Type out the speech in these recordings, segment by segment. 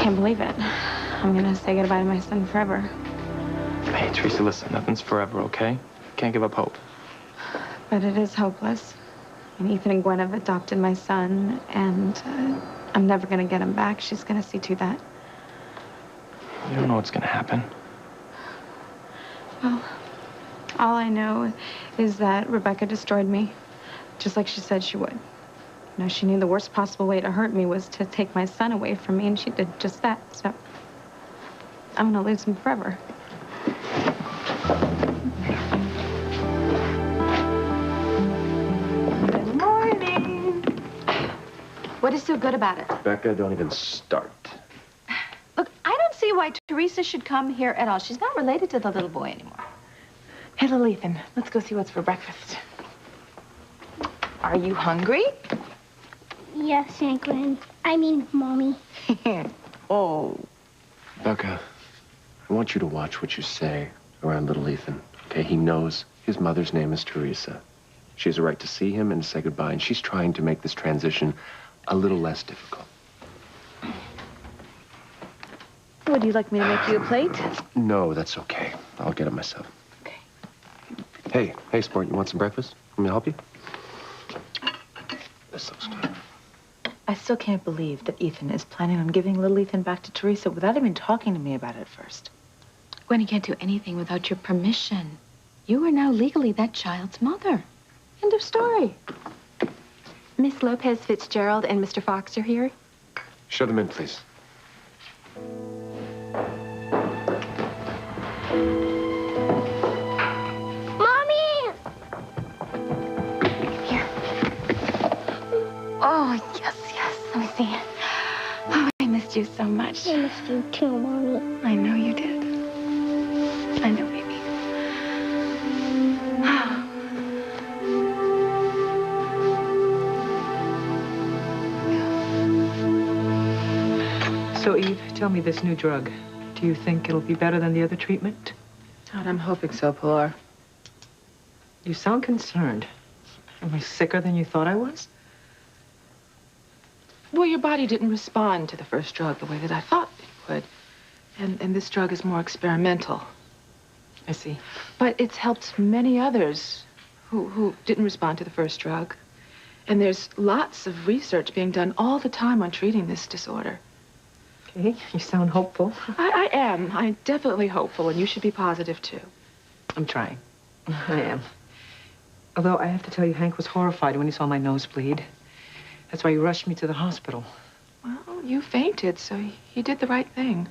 can't believe it. I'm gonna say goodbye to my son forever. Hey, Teresa, listen, nothing's forever, okay? Can't give up hope. But it is hopeless. And Ethan and Gwen have adopted my son, and I'm never gonna get him back. She's gonna see to that. You don't know what's gonna happen. Well, all I know is that Rebecca destroyed me, just like she said she would. You know, she knew the worst possible way to hurt me was to take my son away from me, and she did just that. So I'm gonna lose him forever. Good morning. What is so good about it? Becca, don't even start. Look, I don't see why Teresa should come here at all. She's not related to the little boy anymore. Hey, little Ethan, let's go see what's for breakfast. Are you hungry? Yes, Aunt Gwen. I mean, Mommy. Oh. Becca, I want you to watch what you say around little Ethan, okay? He knows his mother's name is Teresa. She has a right to see him and say goodbye, and she's trying to make this transition a little less difficult. Would you like me to make you a plate? No, that's okay. I'll get it myself. Okay. Hey, sport, you want some breakfast? Want me to help you? This looks good. I still can't believe that Ethan is planning on giving little Ethan back to Teresa without even talking to me about it first. Gwen, you can't do anything without your permission. You are now legally that child's mother. End of story. Miss Lopez Fitzgerald and Mr. Fox are here. Show them in, please. Mommy! Oh, yes, yes. Let me see. Oh, I missed you so much. I missed you too, Mommy. I know you did. I know, baby. So, Eve, tell me this new drug. Do you think it'll be better than the other treatment? God, I'm hoping so, Pilar. You sound concerned. Am I sicker than you thought I was? Well, your body didn't respond to the first drug the way that I thought it would. And this drug is more experimental. I see. But it's helped many others who didn't respond to the first drug. And there's lots of research being done all the time on treating this disorder. Okay, you sound hopeful. I am. I'm definitely hopeful, and you should be positive, too. I'm trying. I am. Although I have to tell you, Hank was horrified when he saw my nose bleed. That's why he rushed me to the hospital. Well, you fainted, so he did the right thing.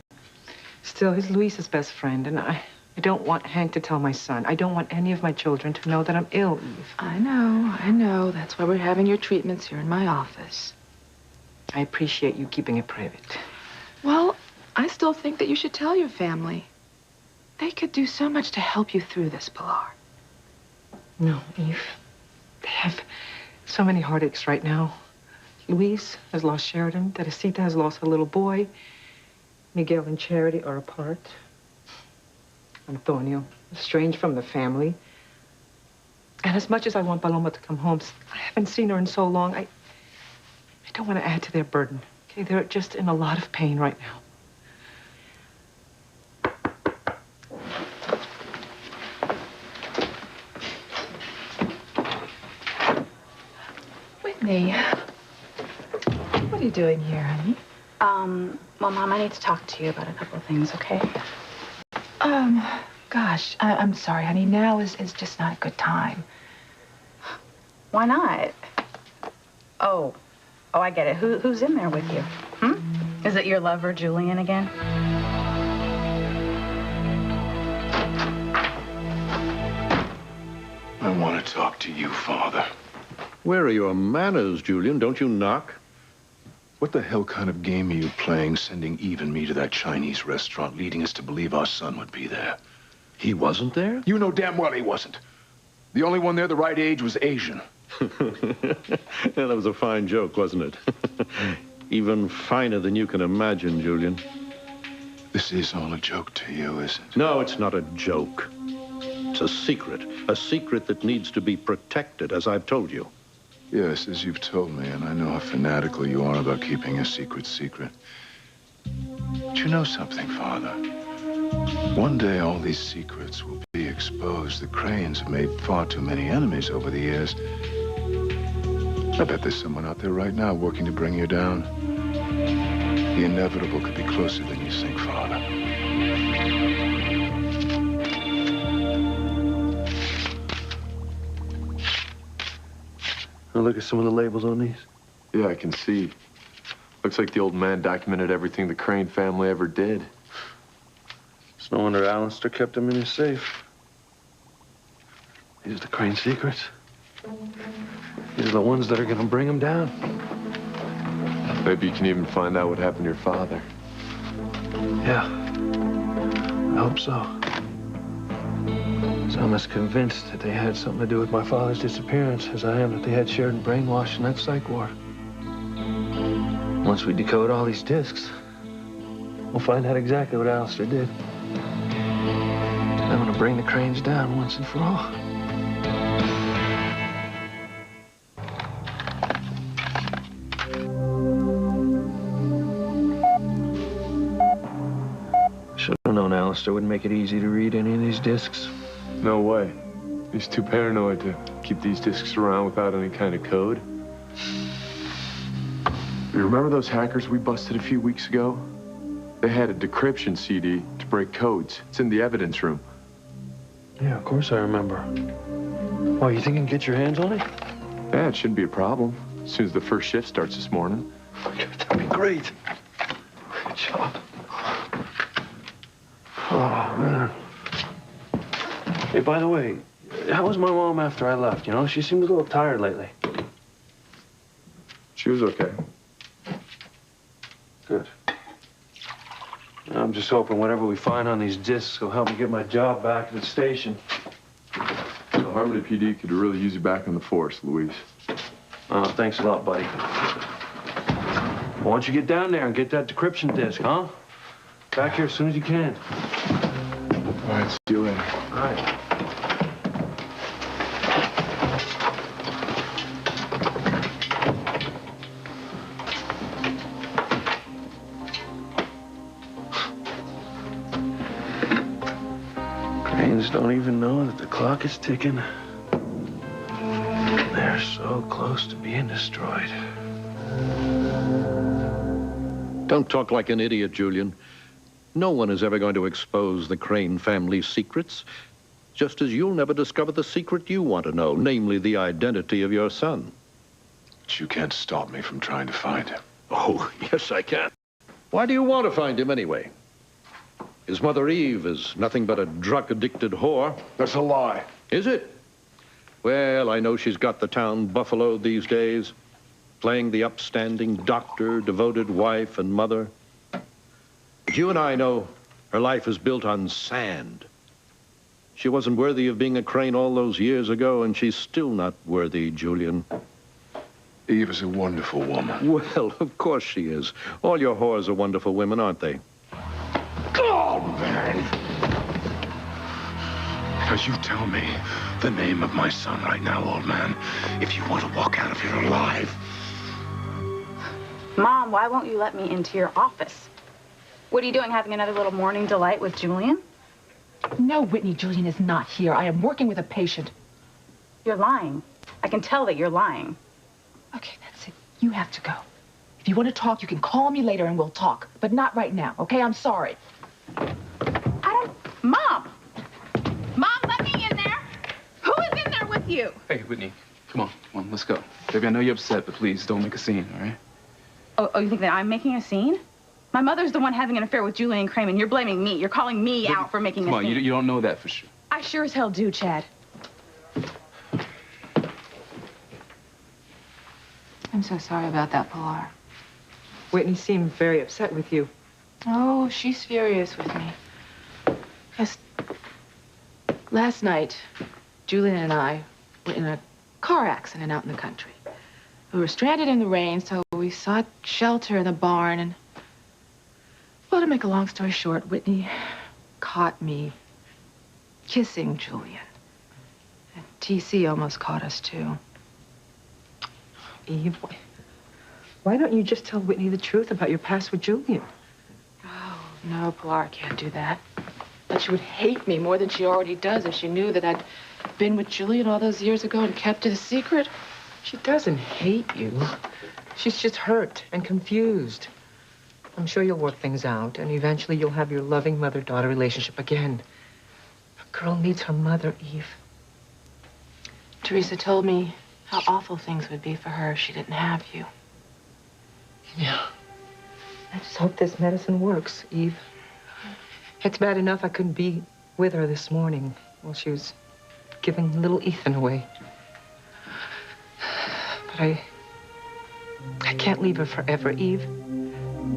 Still, he's Luis's best friend, and I don't want Hank to tell my son. I don't want any of my children to know that I'm ill, Eve. I know. That's why we're having your treatments here in my office. I appreciate you keeping it private. Well, I still think that you should tell your family. They could do so much to help you through this, Pilar. No, Eve. They have so many heartaches right now. Luis has lost Sheridan. Teresita has lost her little boy. Miguel and Charity are apart. Antonio, estranged from the family. And as much as I want Paloma to come home, I haven't seen her in so long. I don't want to add to their burden. Okay, they're just in a lot of pain right now. Whitney, what are you doing here, honey? Well, Mom, I need to talk to you about a couple of things, okay? Gosh, I'm sorry, honey. Now is just not a good time. Why not? Oh, I get it. Who's in there with you? Is it your lover, Julian, again? I want to talk to you, Father. Where are your manners, Julian? Don't you knock? What the hell kind of game are you playing, sending Eve and me to that Chinese restaurant, leading us to believe our son would be there? He wasn't there? You know damn well he wasn't. The only one there the right age was Asian. That was a fine joke, wasn't it? Even finer than you can imagine, Julian. This is all a joke to you, is it? No, it's not a joke. It's a secret that needs to be protected, as I've told you. Yes, as you've told me, and I know how fanatical you are about keeping a secret secret. But you know something, Father? One day all these secrets will be exposed. The Cranes have made far too many enemies over the years. I bet there's someone out there right now working to bring you down. The inevitable could be closer than you think, Father. Now look at some of the labels on these. Yeah, I can see. Looks like the old man documented everything the Crane family ever did. It's no wonder Alistair kept them in his safe. These are the Crane secrets. These are the ones that are gonna bring him down. Maybe you can even find out what happened to your father. Yeah, I hope so. So I'm as convinced that they had something to do with my father's disappearance as I am that they had Sheridan brainwashed in that psych ward. Once we decode all these discs, we'll find out exactly what Alistair did. I'm gonna bring the Cranes down once and for all. Should have known Alistair wouldn't make it easy to read any of these discs. No way. He's too paranoid to keep these discs around without any kind of code. You remember those hackers we busted a few weeks ago? They had a decryption CD to break codes. It's in the evidence room. Yeah, of course I remember. Oh, you think you can get your hands on it? Yeah, it shouldn't be a problem. As soon as the first shift starts this morning. That'd be great. Good job. Oh, man. Hey, by the way, how was my mom after I left? You know, she seemed a little tired lately. She was okay. Good. I'm just hoping whatever we find on these discs will help me get my job back at the station. The Harmony PD could really use you back on the force, Luis. Oh, thanks a lot, buddy. Why don't you get down there and get that decryption disc, huh? Back here as soon as you can. All right, see you later. All right. Cranes don't even know that the clock is ticking. They're so close to being destroyed. Don't talk like an idiot, Julian. No one is ever going to expose the Crane family's secrets, just as you'll never discover the secret you want to know, namely the identity of your son. But you can't stop me from trying to find him. Oh, yes, I can. Why do you want to find him anyway? His mother Eve is nothing but a drug-addicted whore. That's a lie. Is it? Well, I know she's got the town buffaloed these days, playing the upstanding doctor, devoted wife and mother. But you and I know her life is built on sand. She wasn't worthy of being a Crane all those years ago, and she's still not worthy, Julian. Eve is a wonderful woman. Well, of course she is. All your whores are wonderful women, aren't they? Oh, man. Because you tell me the name of my son right now, old man, if you want to walk out of here alive. Mom, why won't you let me into your office? What are you doing, having another little morning delight with Julian? No, Whitney, Julian is not here. I am working with a patient. You're lying. I can tell that you're lying. Okay, that's it. You have to go. If you want to talk, you can call me later and we'll talk. But not right now, okay? I'm sorry. Mom! Mom, let me in there! Who is in there with you? Hey, Whitney, come on, let's go. Baby, I know you're upset, but please don't make a scene, all right? Oh, you think that I'm making a scene? My mother's the one having an affair with Julian Crane, and you're blaming me. You're calling me out for making a scene. Come on, you don't know that for sure. I sure as hell do, Chad. I'm so sorry about that, Pilar. Whitney seemed very upset with you. Oh, she's furious with me. Yes. Last night, Julian and I were in a car accident out in the country. We were stranded in the rain, so we sought shelter in the barn, and... Well, to make a long story short, Whitney caught me kissing Julian. And TC almost caught us, too. Eve, why don't you just tell Whitney the truth about your past with Julian? Oh, No, Pilar can't do that. But she would hate me more than she already does if she knew that I'd been with Julian all those years ago and kept it a secret. She doesn't hate you. She's just hurt and confused. I'm sure you'll work things out, and eventually you'll have your loving mother-daughter relationship again. A girl needs her mother, Eve. Teresa told me how awful things would be for her if she didn't have you. Yeah. I just hope this medicine works, Eve. It's bad enough I couldn't be with her this morning while she was giving little Ethan away. But I can't leave her forever, Eve.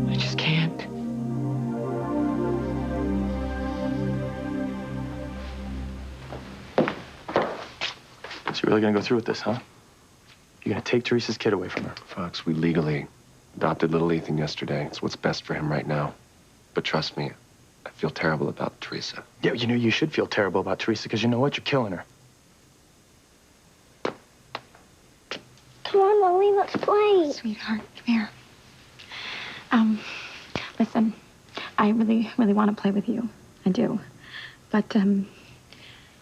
I just can't. So you're really gonna go through with this, huh? You're gonna take Teresa's kid away from her? Fox, we legally adopted little Ethan yesterday. It's what's best for him right now. But trust me, I feel terrible about Teresa. Yeah, you know, you should feel terrible about Teresa, because you know what? You're killing her. Come on, Mommy, let's play. Sweetheart, come here. Listen, I really, really want to play with you. I do. But,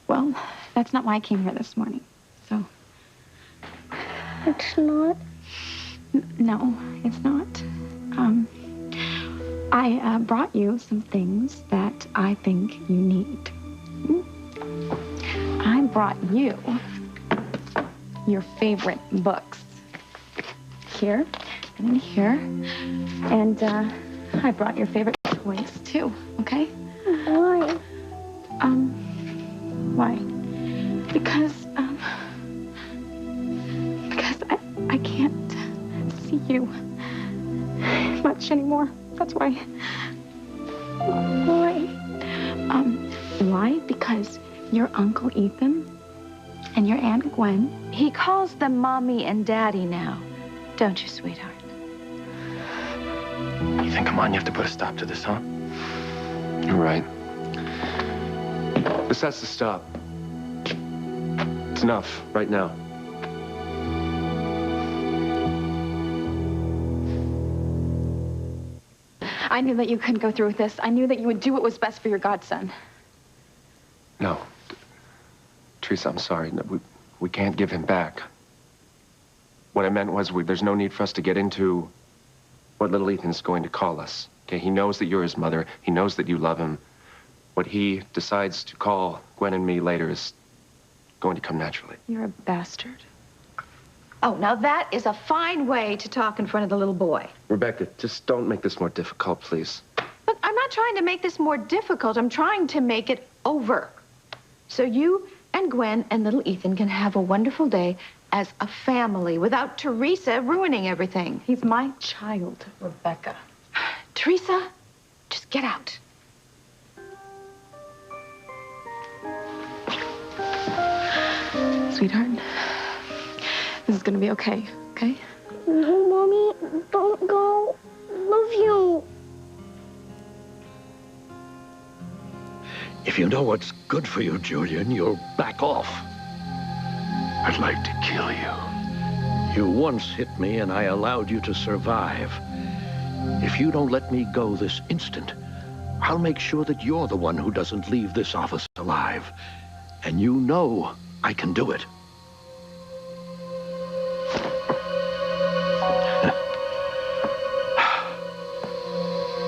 well, that's not why I came here this morning, so. It's not? No, it's not. I brought you some things that I think you need. I brought you your favorite books. Here and in here. And I brought your favorite toys too, okay? Why? Why? Because I can't see you much anymore. That's why. Why? Why? Because your Uncle Ethan and your Aunt Gwen. He calls them Mommy and Daddy now. Don't you, sweetheart? Ethan, come on, you have to put a stop to this, huh? You're right. This has to stop. It's enough, right now. I knew that you couldn't go through with this. I knew that you would do what was best for your godson. No. Teresa, I'm sorry. No, we can't give him back. What I meant was there's no need for us to get into what little Ethan's going to call us. Okay, he knows that you're his mother. He knows that you love him. What he decides to call Gwen and me later is going to come naturally. You're a bastard. Oh, now that is a fine way to talk in front of the little boy. Rebecca, just don't make this more difficult, please. Look, I'm not trying to make this more difficult. I'm trying to make it over. So you and Gwen and little Ethan can have a wonderful day as a family without Teresa ruining everything. He's my child, Rebecca. Teresa, just get out. Sweetheart, this is gonna be okay, okay? No, Mommy, don't go. Love you. If you know what's good for you, Julian, you'll back off. I'd like to kill you. You once hit me and I allowed you to survive. If you don't let me go this instant, I'll make sure that you're the one who doesn't leave this office alive. And you know I can do it.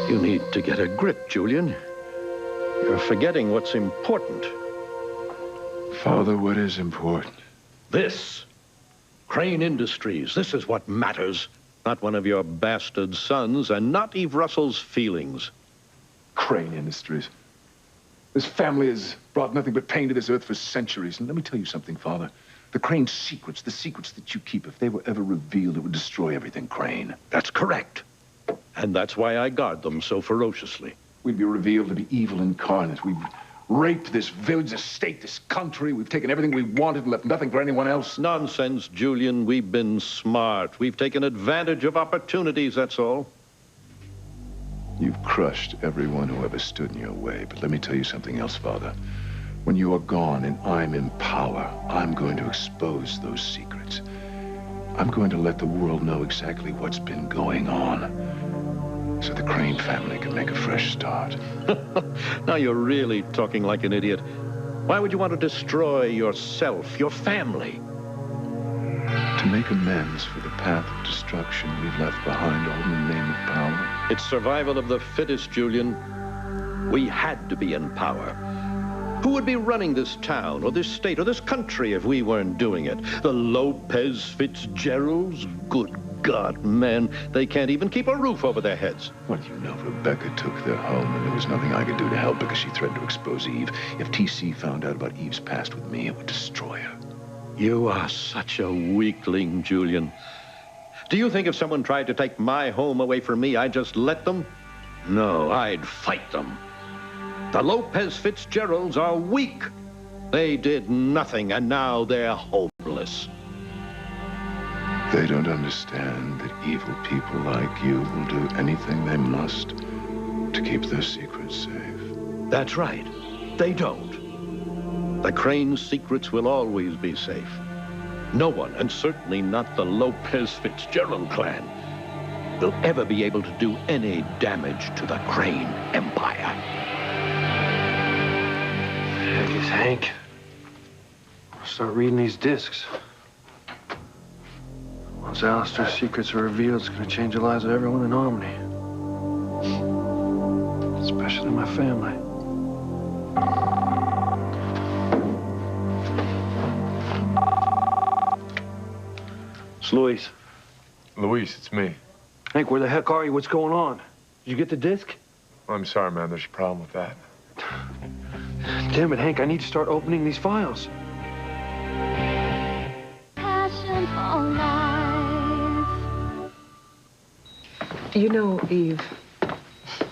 You need to get a grip, Julian. You're forgetting what's important. Father, what is important? This. Crane Industries. This is what matters. Not one of your bastard sons, and not Eve Russell's feelings. Crane Industries. This family has brought nothing but pain to this earth for centuries. And let me tell you something, Father. The Crane secrets, the secrets that you keep, if they were ever revealed, it would destroy everything Crane. That's correct. And that's why I guard them so ferociously. We'd be revealed to be evil incarnate. We've raped this village, this state, this country. We've taken everything we wanted and left nothing for anyone else. Nonsense, Julian. We've been smart. We've taken advantage of opportunities, that's all. You've crushed everyone who ever stood in your way. But let me tell you something else, Father. When you are gone and I'm in power, I'm going to expose those secrets. I'm going to let the world know exactly what's been going on. so the Crane family can make a fresh start. Now you're really talking like an idiot. Why would you want to destroy yourself, your family? To make amends for the path of destruction we've left behind, all in the name of power. It's survival of the fittest, Julian. We had to be in power. Who would be running this town, or this state, or this country if we weren't doing it? The Lopez Fitzgeralds? Good God, man, they can't even keep a roof over their heads. What do you know? Rebecca took their home, and there was nothing I could do to help because she threatened to expose Eve. If TC found out about Eve's past with me, it would destroy her. You are such a weakling, Julian. Do you think if someone tried to take my home away from me, I'd just let them? No, I'd fight them. The Lopez Fitzgeralds are weak. They did nothing, and now they're hopeless. They don't understand that evil people like you will do anything they must to keep their secrets safe. That's right. They don't. The Crane's secrets will always be safe. No one, and certainly not the Lopez Fitzgerald clan, will ever be able to do any damage to the Crane Empire. Heck is Hank. I'll start reading these discs. Once Alistair's secrets are revealed, it's going to change the lives of everyone in Harmony. Especially my family. It's Luis. Luis, it's me. Hank, where the heck are you? What's going on? Did you get the disc? I'm sorry, man. There's a problem with that. Damn it, Hank. I need to start opening these files. Passion for life. You know, Eve,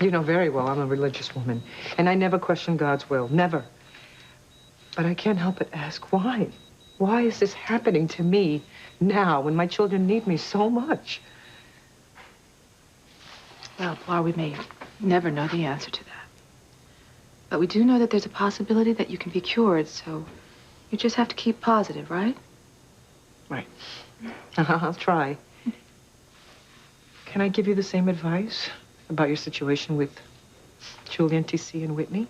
you know very well I'm a religious woman, and I never question God's will, never. But I can't help but ask, why? Why is this happening to me now when my children need me so much? Well, Pilar, we may never know the answer to that. But we do know that there's a possibility that you can be cured, so you just have to keep positive, right? Right. I'll try. Can I give you the same advice about your situation with Julian, TC, and Whitney?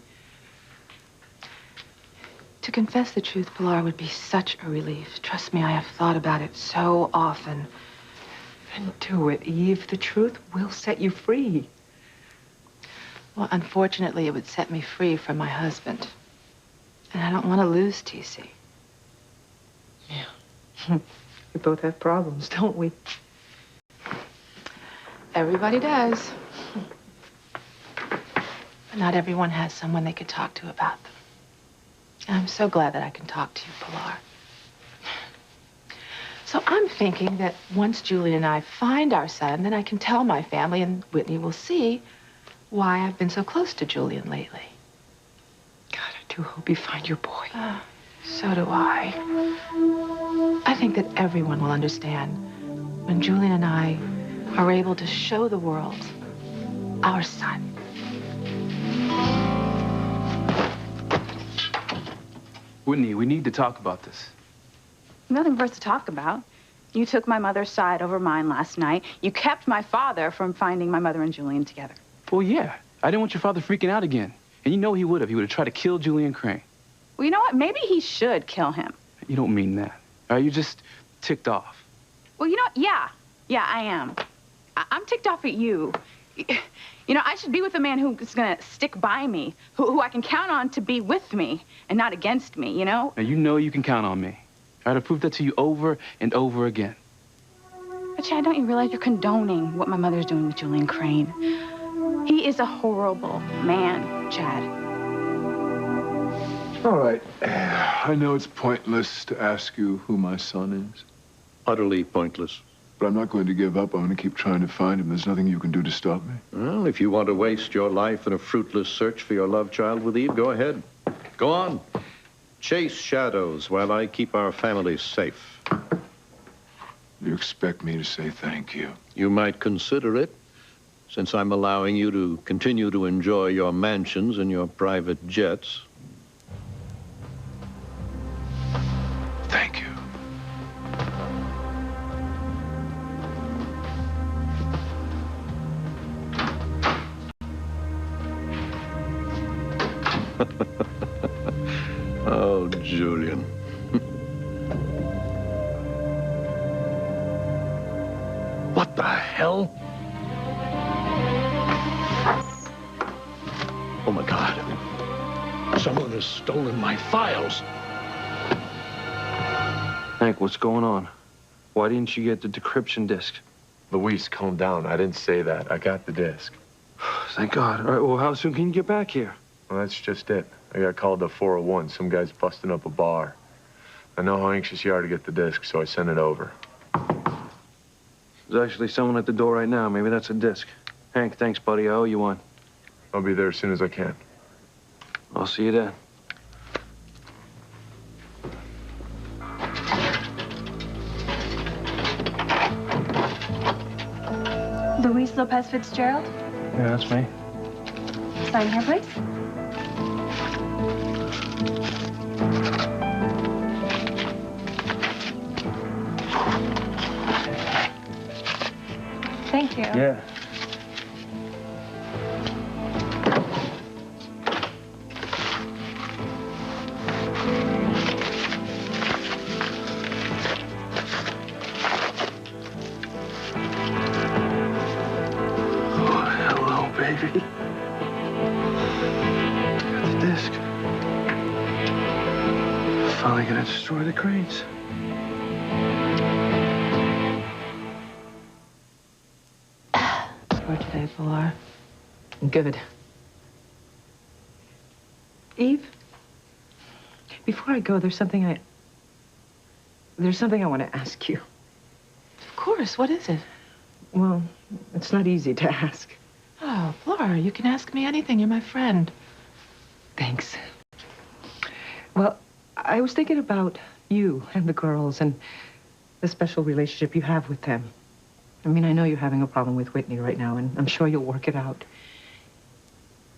To confess the truth, Pilar, would be such a relief. Trust me, I have thought about it so often. Then do it, Eve. The truth will set you free. Well, unfortunately, it would set me free from my husband. And I don't want to lose TC. Yeah. We both have problems, don't we? Everybody does. But not everyone has someone they could talk to about them. And I'm so glad that I can talk to you, Pilar. So I'm thinking that once Julian and I find our son, then I can tell my family, and Whitney will see why I've been so close to Julian lately. God, I do hope you find your boy. So do I. I think that everyone will understand when Julian and I are able to show the world our son. Whitney, we need to talk about this. Nothing for us to talk about. You took my mother's side over mine last night. You kept my father from finding my mother and Julian together. Well, yeah. I didn't want your father freaking out again. And you know he would have. He would have tried to kill Julian Crane. Well, you know what? Maybe he should kill him. You don't mean that. All right, you're just ticked off. Well, you know, yeah, I am. I'm ticked off at you. You know, I should be with a man who's gonna stick by me, who I can count on to be with me and not against me, you know? Now, you know you can count on me. All right, I've proved that to you over and over again. But, Chad, don't you realize you're condoning what my mother's doing with Julian Crane? He is a horrible man, Chad. All right. I know it's pointless to ask you who my son is. Utterly pointless. But I'm not going to give up. I'm going to keep trying to find him. There's nothing you can do to stop me. Well, if you want to waste your life in a fruitless search for your love child with Eve, go ahead. Go on. Chase shadows while I keep our family safe. You expect me to say thank you? You might consider it, since I'm allowing you to continue to enjoy your mansions and your private jets. Thank you. Oh, Julian. What the hell? Oh, my God. Someone has stolen my files. Hank, what's going on? Why didn't you get the decryption disc? Luis, calm down. I didn't say that. I got the disc. Thank God. All right, well, how soon can you get back here? Well, that's just it. I got called to 401. Some guy's busting up a bar. I know how anxious you are to get the disc, so I sent it over. There's actually someone at the door right now. Maybe that's a disc. Hank, thanks, buddy. I owe you one. I'll be there as soon as I can. I'll see you then. Luis Lopez Fitzgerald? Yeah, that's me. Sign here, please. Thank you. Yeah. Baby. Got the disc. Finally gonna destroy the cranes. For today, Pilar. Good. Eve, before I go, there's something I want to ask you. Of course. What is it? Well, it's not easy to ask. Oh, Flora, you can ask me anything. You're my friend. Thanks. Well, I was thinking about you and the girls and the special relationship you have with them. I mean, I know you're having a problem with Whitney right now, and I'm sure you'll work it out.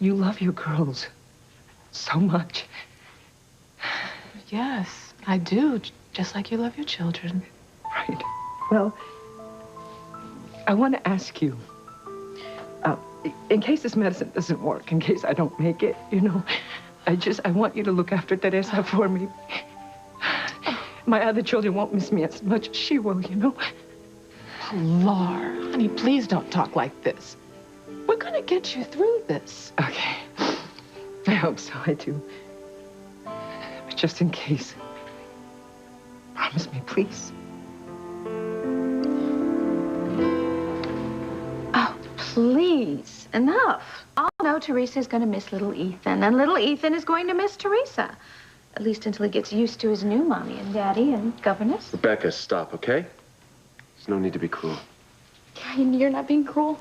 You love your girls so much. Yes, I do. Just like you love your children. Right. Well, I want to ask you, in case this medicine doesn't work, in case I don't make it, you know, I want you to look after Teresa for me. My other children won't miss me as much as she will, you know. Pilar, honey, please don't talk like this. We're gonna get you through this. Okay. I hope so, I do. But just in case, promise me, please. Oh, please, enough. I'll know Teresa's going to miss little Ethan, and little Ethan is going to miss Teresa. At least until he gets used to his new mommy and daddy and governess. Rebecca, stop, okay? There's no need to be cruel. You're not being cruel.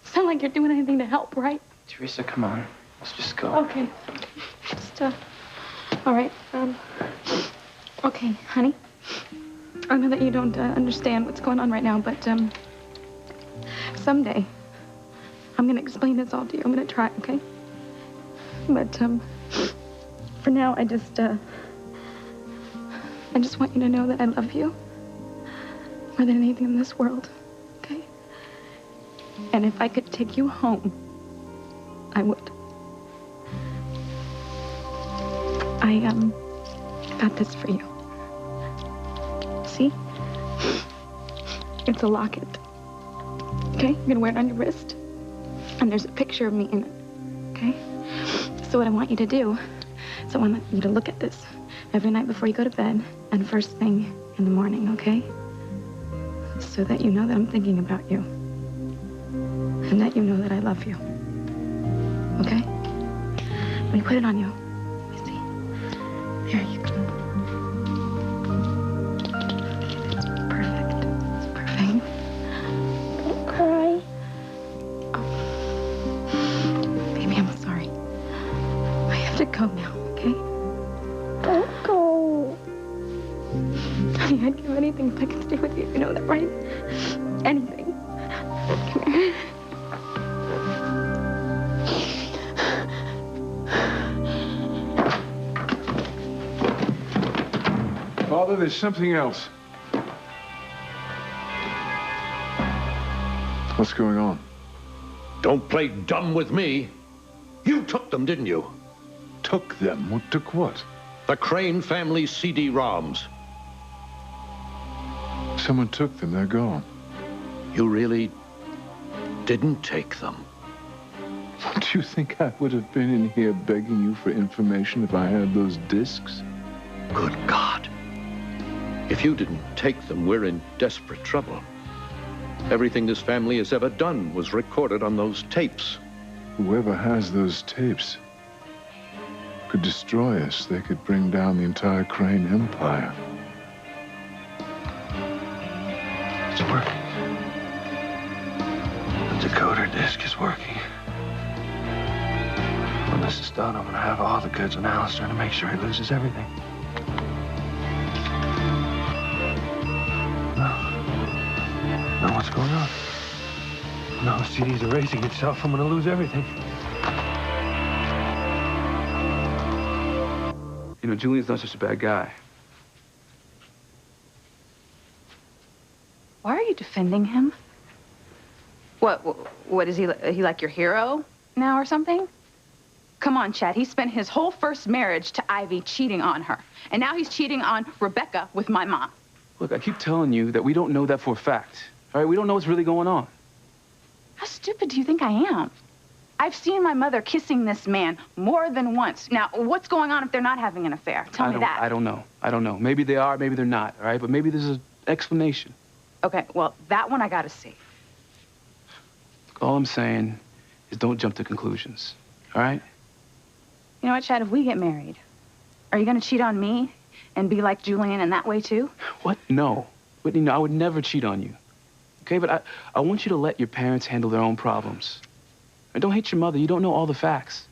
It's not like you're doing anything to help, right? Teresa, come on. Let's just go. Okay. Just, all right. Okay, honey. I know that you don't understand what's going on right now, but, someday, I'm gonna explain this all to you. I'm gonna try, okay? But, for now, I just want you to know that I love you more than anything in this world, okay? And if I could take you home, I would. I got this for you. See? It's a locket. Okay? You're gonna wear it on your wrist. And there's a picture of me in it. Okay? So what I want you to do is I want you to look at this every night before you go to bed and first thing in the morning, okay? So that you know that I'm thinking about you. And that you know that I love you. Okay? Let me put it on you. Let me see. There you go. It's perfect. It's perfect. Don't cry. Oh. Baby, I'm sorry. I have to go now, okay? Don't go. Honey, I'd give anything if I could stay with you. You know that, right? Anything. Come here. Father, there's something else. What's going on? Don't play dumb with me. You took them, didn't you? took them. What took what? The Crane family CD-ROMs. Someone took them. They're gone. You really didn't take them? Do you think I would have been in here begging you for information if I had those discs? Good God. If you didn't take them, we're in desperate trouble. Everything this family has ever done was recorded on those tapes. Whoever has those tapes could destroy us. They could bring down the entire Crane Empire. It's working. The decoder disc is working. When this is done, I'm gonna have all the goods on Alistair to make sure he loses everything. Now what's going on? No, the CD's erasing itself. I'm gonna lose everything. You know, Julian's not such a bad guy. Why are you defending him? What is he like your hero now or something? Come on, Chad. He spent his whole first marriage to Ivy cheating on her. And now he's cheating on Rebecca with my mom. Look, I keep telling you that we don't know that for a fact. All right, we don't know what's really going on. How stupid do you think I am? I've seen my mother kissing this man more than once. Now, what's going on if they're not having an affair? Tell me that. I don't know. I don't know. Maybe they are, maybe they're not, all right? But maybe there's an explanation. Okay, well, that one I gotta see. Look, all I'm saying is don't jump to conclusions, all right? You know what, Chad, if we get married, are you gonna cheat on me and be like Julian in that way too? What? No. Whitney, no, I would never cheat on you. Okay, but I want you to let your parents handle their own problems. And don't hate your mother. You don't know all the facts.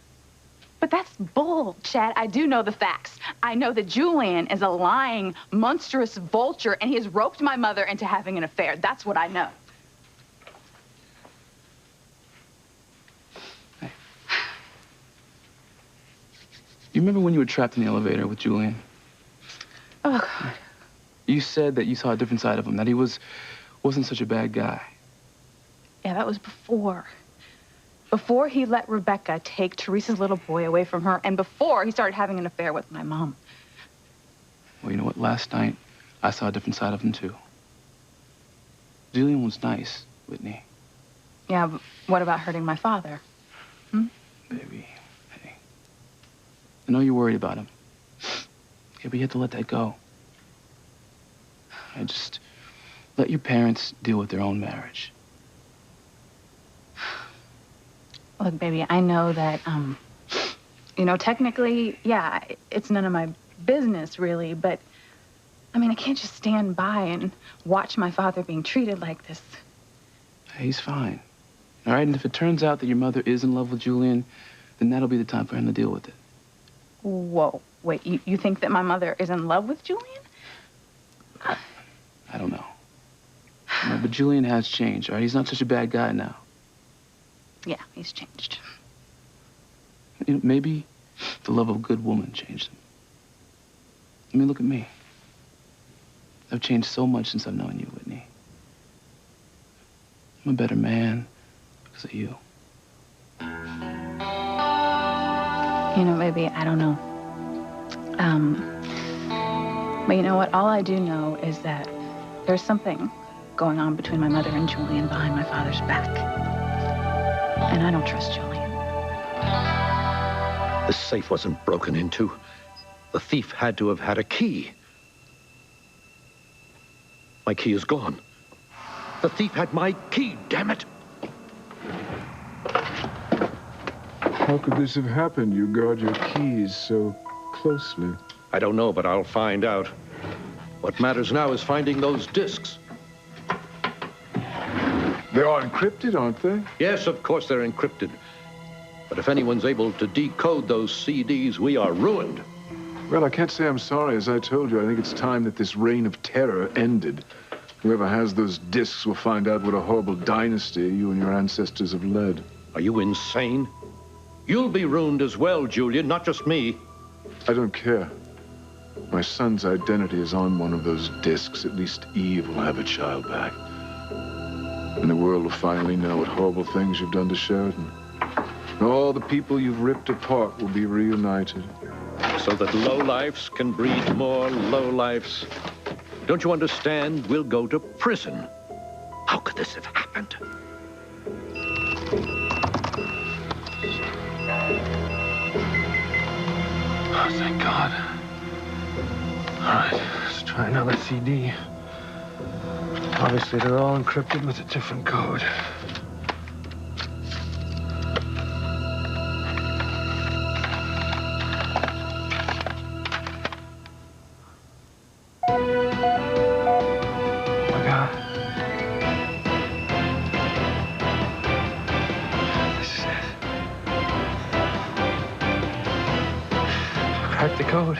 But that's bull, Chad. I do know the facts. I know that Julian is a lying, monstrous vulture, and he has roped my mother into having an affair. That's what I know. Hey. You remember when you were trapped in the elevator with Julian? Oh, God. You said that you saw a different side of him, that he wasn't such a bad guy. Yeah, that was before. Before he let Rebecca take Teresa's little boy away from her, and before he started having an affair with my mom. Well, you know what? Last night, I saw a different side of him, too. Julian was nice, Whitney. Yeah, but what about hurting my father? Baby, hey. I know you're worried about him. Yeah, but you have to let that go. I just let your parents deal with their own marriage. Look, baby, I know that, you know, technically, yeah, it's none of my business, really, but, I mean, I can't just stand by and watch my father being treated like this. Hey, he's fine. All right, and if it turns out that your mother is in love with Julian, then that'll be the time for him to deal with it. Whoa, wait, you think that my mother is in love with Julian? I don't know. No, but Julian has changed, all right? He's not such a bad guy now. Yeah, he's changed. You know, maybe the love of a good woman changed him. I mean, look at me. I've changed so much since I've known you, Whitney. I'm a better man because of you. You know, baby, I don't know. But you know what? All I do know is that there's something going on between my mother and Julian behind my father's back. And I don't trust Julian. The safe wasn't broken into. The thief had to have had a key. My key is gone. The thief had my key, damn it! How could this have happened? You guard your keys so closely. I don't know, but I'll find out. What matters now is finding those discs. They are encrypted, aren't they? Yes, of course they're encrypted. But if anyone's able to decode those CDs, we are ruined. Well, I can't say I'm sorry. As I told you, I think it's time that this reign of terror ended. Whoever has those discs will find out what a horrible dynasty you and your ancestors have led. Are you insane? You'll be ruined as well, Julian, not just me. I don't care. My son's identity is on one of those discs. At least Eve will have a child back. And the world will finally know what horrible things you've done to Sheridan. All the people you've ripped apart will be reunited. So that lowlifes can breed more lowlifes. Don't you understand? We'll go to prison. How could this have happened? Oh, thank God. All right, let's try another CD. Obviously, they're all encrypted with a different code. Oh, God. This is it. Crack the code.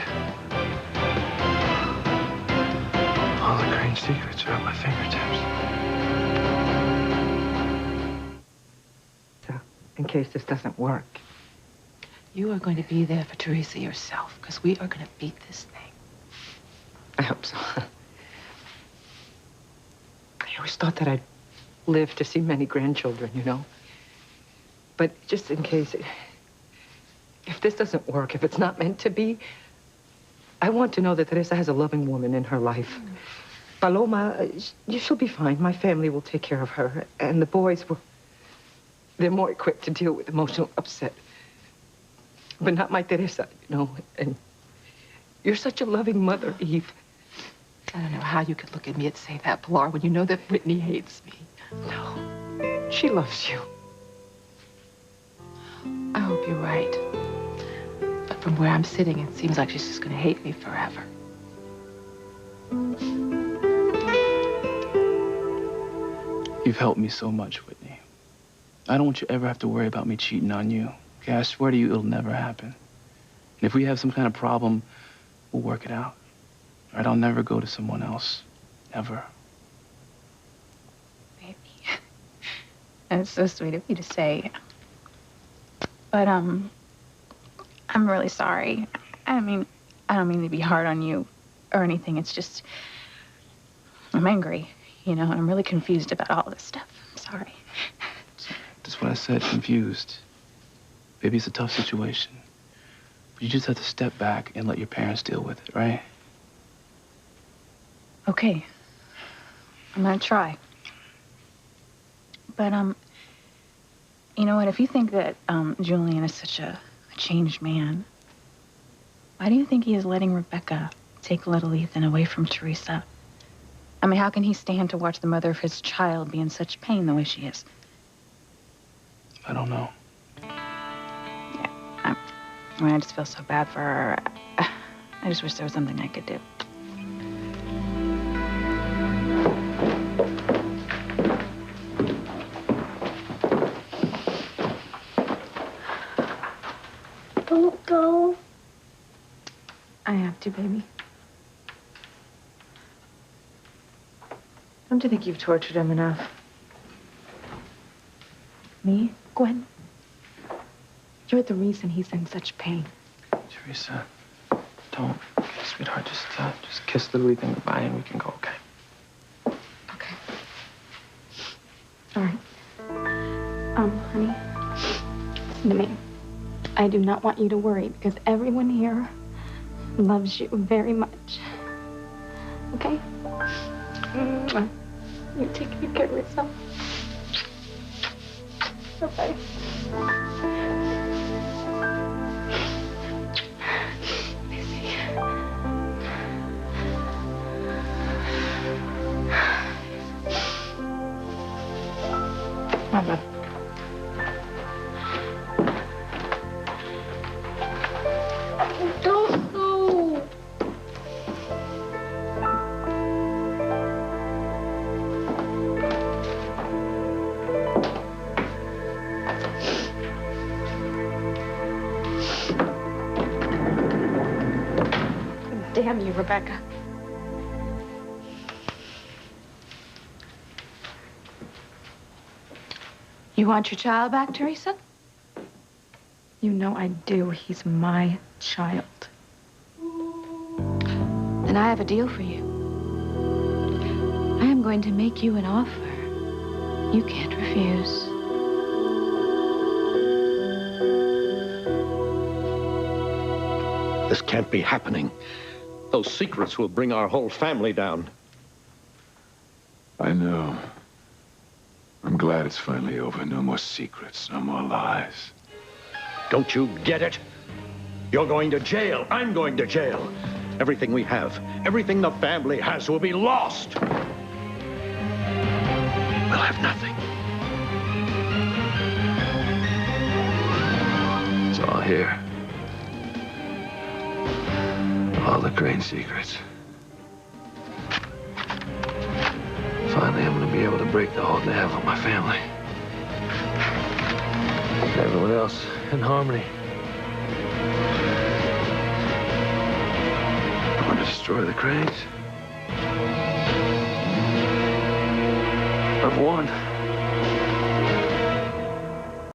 All the Crane secrets are at my fingertips. So, in case this doesn't work, You are going to be there for Teresa yourself, because we are going to beat this thing. I hope so. I always thought that I'd live to see many grandchildren, you know? But just in case, if this doesn't work, if it's not meant to be, I want to know that Teresa has a loving woman in her life. Paloma, she'll be fine. My family will take care of her. And the boys they're more equipped to deal with emotional upset. But not my Teresa, you know? And you're such a loving mother, Eve. I don't know how you could look at me and say that, Pilar, when you know that Whitney hates me. No, she loves you. I hope you're right. But from where I'm sitting, it seems like she's just going to hate me forever. You've helped me so much, Whitney. I don't want you to ever have to worry about me cheating on you. Okay, I swear to you, it'll never happen. And if we have some kind of problem, we'll work it out. All right, I'll never go to someone else. Never. Baby. That's so sweet of you to say. But, I'm really sorry. I mean, I don't mean to be hard on you or anything. It's just, I'm angry, you know, and I'm really confused about all this stuff. I'm sorry. That's what I said, confused. Baby, it's a tough situation. But you just have to step back and let your parents deal with it, right? Okay. I'm gonna try. But, you know what? If you think that, Julian is such a changed man, why do you think he is letting Rebecca take little Ethan away from Teresa? I mean, how can he stand to watch the mother of his child be in such pain the way she is? I don't know. Yeah, I mean, I just feel so bad for her. I just wish there was something I could do. Don't go. I have to, baby. Don't you think you've tortured him enough? Me? Gwen? You're the reason he's in such pain. Teresa, don't. Sweetheart, just kiss little Ethan goodbye and we can go, okay? Okay. All right. Honey, listen to me. I do not want you to worry because everyone here loves you very much. Okay? You take good care of yourself. Bye-bye. Mama. Don't go. Damn you, Rebecca. You want your child back, Teresa? You know I do. He's my child. Then I have a deal for you. I am going to make you an offer you can't refuse. This can't be happening. Those secrets will bring our whole family down. I know. I'm glad it's finally over. No more secrets, no more lies. Don't you get it? You're going to jail. I'm going to jail. Everything we have, everything the family has will be lost. We'll have nothing. It's all here. All the Crane secrets. Finally, I'm gonna be able to break the hold they have on my family. And everyone else in harmony. I want to destroy the Cranes. I've won.